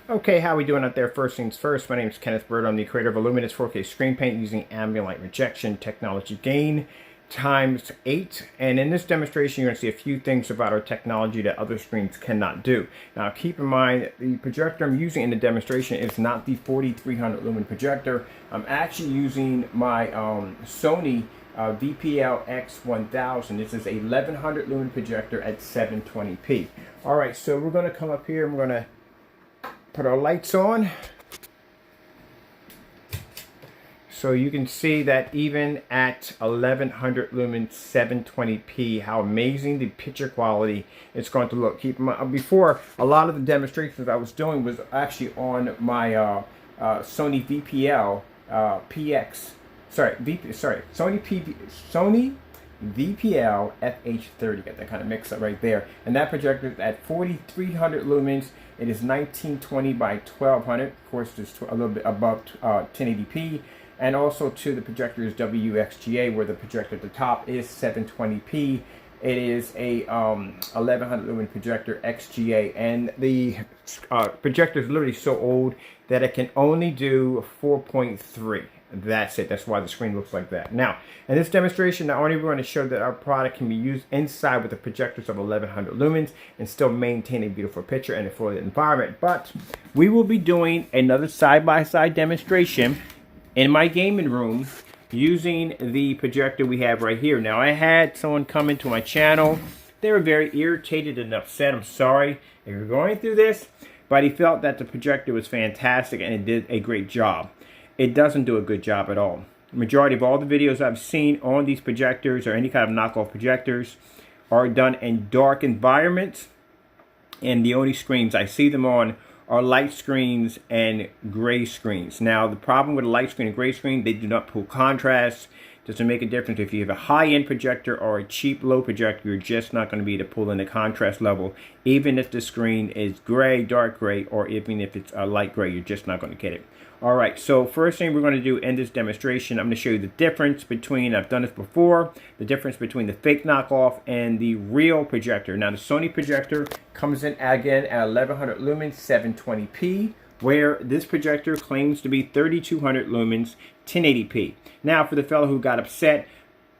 Okay, how we doing out there? First things first, my name is Kenneth Bird. I'm the creator of a luminous 4K screen paint using ambient light rejection technology gain times 8. And in this demonstration, you're going to see a few things about our technology that other screens cannot do. Now, keep in mind, the projector I'm using in the demonstration is not the 4300 lumen projector. I'm actually using my Sony VPL X1000. This is a 1100 lumen projector at 720p. All right, so we're going to come up here and we're going to put our lights on, so you can see that even at 1100 lumens 720p, how amazing the picture quality it's going to look. Keep in mind, before, a lot of the demonstrations I was doing was actually on my Sony VPL Sony VPL FH30. Got that kind of mix up right there. And that projector is at 4300 lumens. It is 1920 by 1200. Of course, it's a little bit above 1080p. And also to the projector is WXGA, where the projector at the top is 720p. It is a 1100 lumen projector XGA, and the projector is literally so old that it can only do 4.3. That's it. That's why the screen looks like that. Now, in this demonstration, not only are we going to show that our product can be used inside with the projectors of 1100 lumens and still maintain a beautiful picture and a full environment, but we will be doing another side-by-side demonstration in my gaming room using the projector we have right here. Now, I had someone come into my channel. They were very irritated and upset. I'm sorry if you're going through this, but he felt that the projector was fantastic and it did a great job. It doesn't do a good job at all. The majority of all the videos I've seen on these projectors or any kind of knockoff projectors are done in dark environments, and the only screens I see them on are light screens and gray screens. Now, the problem with a light screen and gray screen, they do not pull contrast. Doesn't make a difference if you have a high-end projector or a cheap low projector. You're just not going to be able to pull in the contrast level, even if the screen is gray, dark gray, or even if it's a light gray. You're just not going to get it. All right, so first thing we're going to do in this demonstration, I'm going to show you the difference between, I've done this before, the difference between the fake knockoff and the real projector. Now, the Sony projector comes in again at 1100 lumens 720p, where this projector claims to be 3200 lumens 1080p. Now, for the fellow who got upset,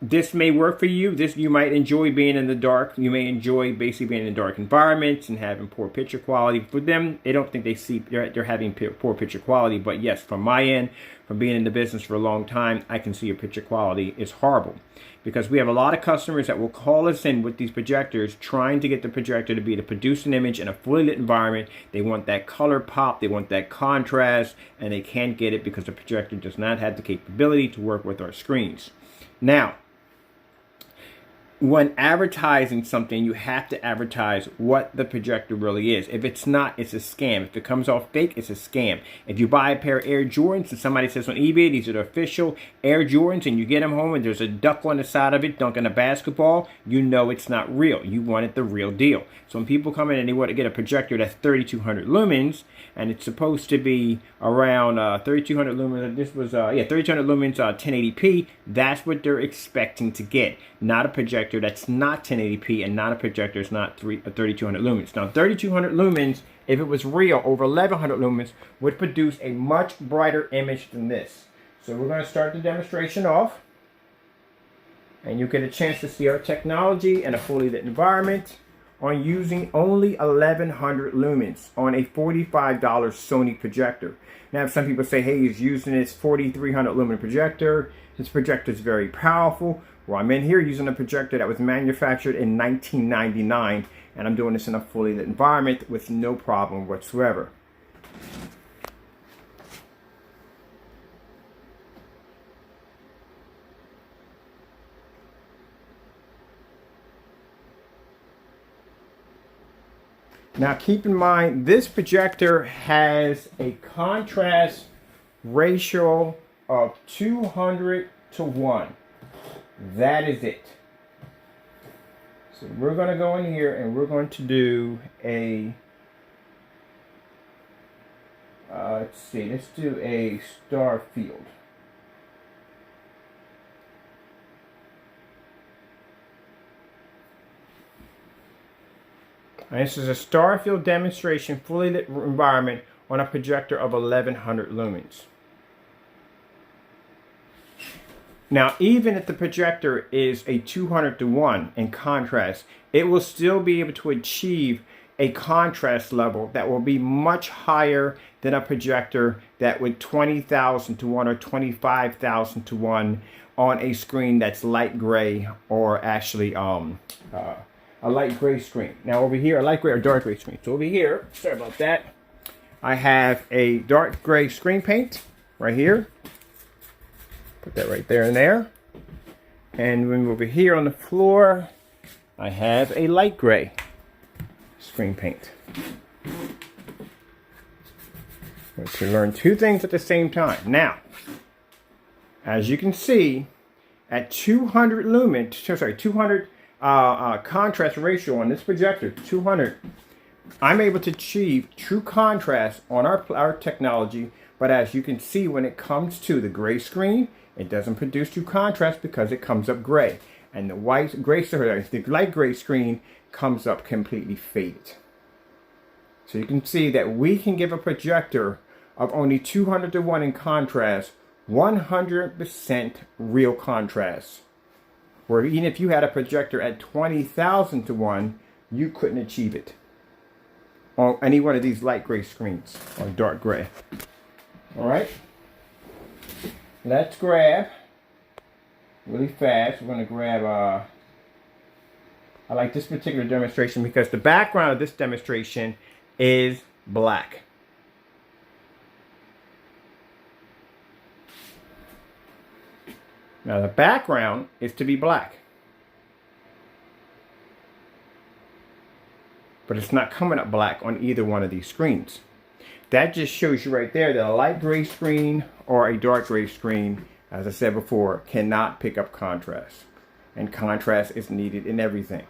this may work for you. You might enjoy being in the dark. You may enjoy basically being in dark environments and having poor picture quality. For them, they don't think they're having poor picture quality. But yes, from my end, from being in the business for a long time, I can see your picture quality is horrible. Because we have a lot of customers that will call us in with these projectors trying to get the projector to be able to produce an image in a fully lit environment. They want that color pop, they want that contrast, and they can't get it because the projector does not have the capability to work with our screens. Now, when advertising something, you have to advertise what the projector really is. If it's not, it's a scam. If it comes off fake, it's a scam. If you buy a pair of Air Jordans and somebody says on eBay, these are the official Air Jordans, and you get them home and there's a duck on the side of it dunking a basketball, you know it's not real. You wanted the real deal. So when people come in and they want to get a projector that's 3200 lumens, and it's supposed to be around 3200 lumens, this was, 3200 lumens 1080p, that's what they're expecting to get. Not a projector that's not 1080p and not a projector that's not 3200 lumens. Now, 3200 lumens, if it was real, over 1100 lumens, would produce a much brighter image than this. So we're going to start the demonstration off, and you get a chance to see our technology in a fully lit environment on using only 1100 lumens on a $45 Sony projector. Now, some people say, hey, he's using this 4300 lumen projector. This projector is very powerful. Well, I'm in here using a projector that was manufactured in 1999, and I'm doing this in a fully lit environment with no problem whatsoever. Now, keep in mind, this projector has a contrast ratio of 200 to 1. That is it. So we're going to go in here and we're going to do a, let's do a star field. And this is a Starfield demonstration, fully lit environment on a projector of 1100 lumens. Now, even if the projector is a 200:1 in contrast, it will still be able to achieve a contrast level that will be much higher than a projector that would 20,000:1 or 25,000:1 on a screen that's light gray, or actually a light gray screen. Now over here, a light gray or dark gray screen. So over here, sorry about that, I have a dark gray screen paint right here. Put that right there and there. And when over here on the floor, I have a light gray screen paint. We're to learn two things at the same time. Now, as you can see, at 200 lumens, 200 contrast ratio on this projector, 200, I'm able to achieve true contrast on our technology. But as you can see, when it comes to the gray screen, it doesn't produce true contrast because it comes up gray. And the the light gray screen comes up completely faded. So you can see that we can give a projector of only 200:1 in contrast 100% real contrast. Where even if you had a projector at 20,000:1, you couldn't achieve it on any one of these light gray screens or dark gray. All right, let's grab really fast. We're going to grab I like this particular demonstration because the background of this demonstration is black. Now the background is to be black, but it's not coming up black on either one of these screens. That just shows you right there that a light gray screen or a dark gray screen, as I said before, cannot pick up contrast. And contrast is needed in everything.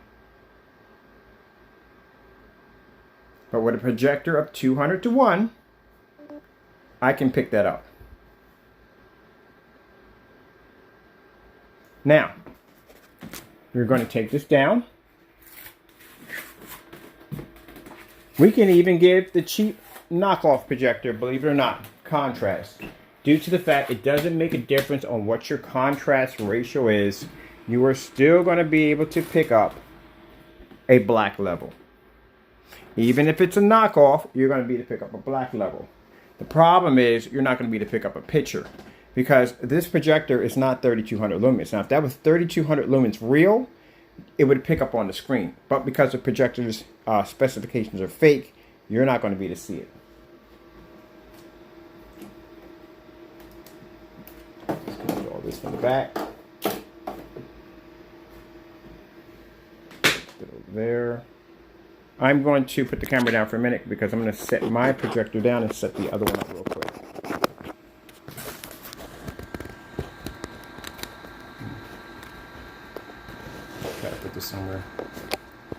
But with a projector of 200:1, I can pick that up. Now, we're going to take this down. We can even give the cheap knockoff projector, believe it or not, contrast. Due to the fact it doesn't make a difference on what your contrast ratio is, you are still going to be able to pick up a black level. Even if it's a knockoff, you're going to be able to pick up a black level. The problem is you're not going to be able to pick up a picture because this projector is not 3200 lumens. Now, if that was 3200 lumens real, it would pick up on the screen. But because the projector's specifications are fake, you're not going to be able to see it. Let's get all this from the back. Put it over there. I'm going to put the camera down for a minute because I'm going to set my projector down and set the other one up real quick. Try to put this somewhere so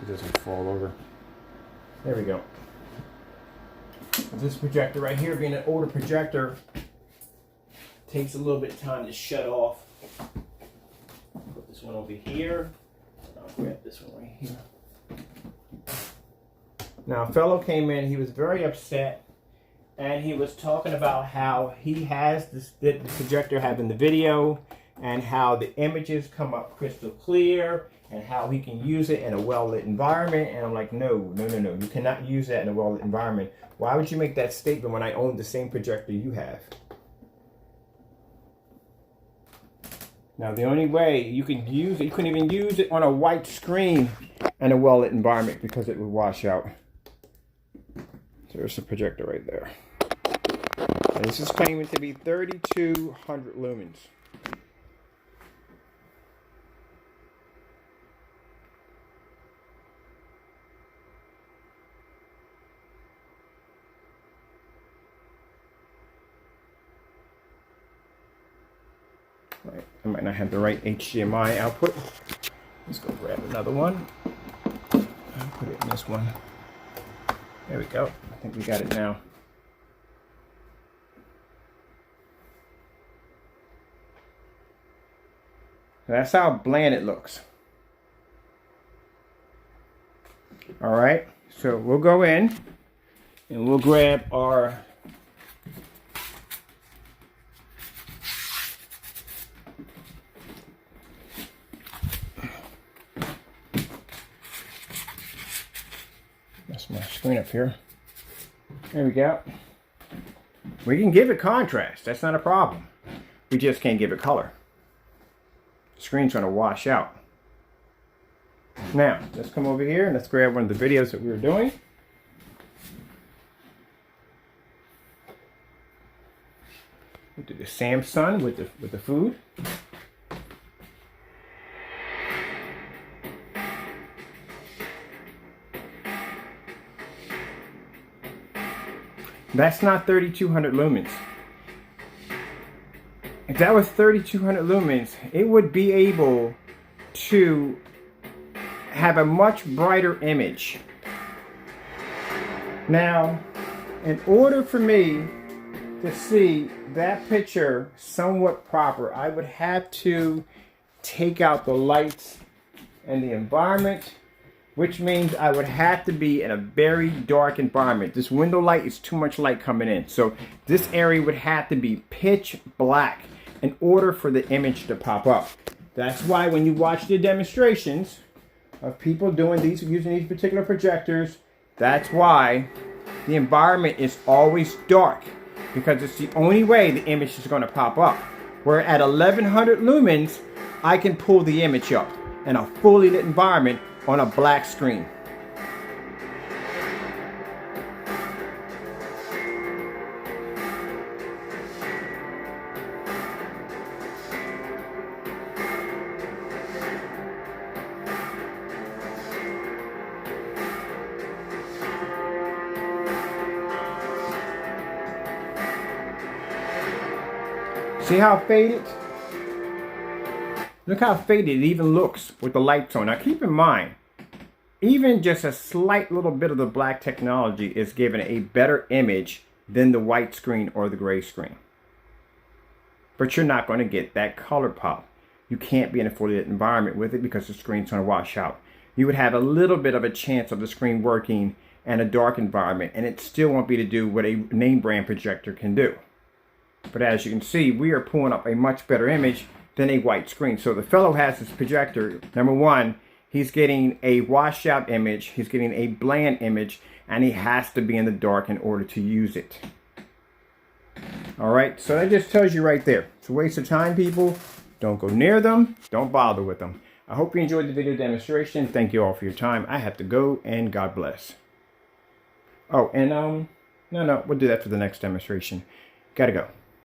it doesn't fall over. There we go. This projector right here, being an older projector, takes a little bit of time to shut off. Put this one over here. I'll grab this one right here. Now, a fellow came in, he was very upset, and he was talking about how he has the projector having the video, and how the images come up crystal clear, and how he can use it in a well-lit environment. And I'm like, no, you cannot use that in a well-lit environment. Why would you make that statement when I own the same projector you have? Now, the only way you can use it, you couldn't even use it on a white screen in a well-lit environment because it would wash out. So there's the projector right there. And this is claiming to be 3200 lumens. Right. I might not have the right HDMI output. Let's go grab another one. I'll put it in this one. There we go. I think we got it now. That's how bland it looks. All right. So we'll go in And we'll grab our that's my screen up here. There we go. We can give it contrast. That's not a problem. We just can't give it color. The screen's going to wash out. Now, let's come over here and let's grab one of the videos that we were doing. We'll do the Samsung with the food. That's not 3200 lumens. If that was 3200 lumens, it would be able to have a much brighter image. Now, in order for me to see that picture somewhat proper, I would have to take out the lights and the environment, which means I would have to be in a very dark environment. This window light is too much light coming in. So this area would have to be pitch black in order for the image to pop up. That's why when you watch the demonstrations of people doing these, using these particular projectors, that's why the environment is always dark, because it's the only way the image is going to pop up. Where at 1100 lumens, I can pull the image up in a fully lit environment on a black screen. See how faded? Look how faded it even looks with the lights on. Now keep in mind, even just a slight little bit of the black technology is giving a better image than the white screen or the gray screen. But you're not going to get that color pop. You can't be in a fully lit environment with it because the screen's going to wash out. You would have a little bit of a chance of the screen working in a dark environment, and it still won't be to do what a name brand projector can do. But as you can see, we are pulling up a much better image than a white screen. So the fellow has this projector. Number one, he's getting a washed out image, he's getting a bland image, and he has to be in the dark in order to use it. Alright, so that just tells you right there. It's a waste of time, people. Don't go near them. Don't bother with them. I hope you enjoyed the video demonstration. Thank you all for your time. I have to go, and God bless. Oh, and no, we'll do that for the next demonstration. Gotta go.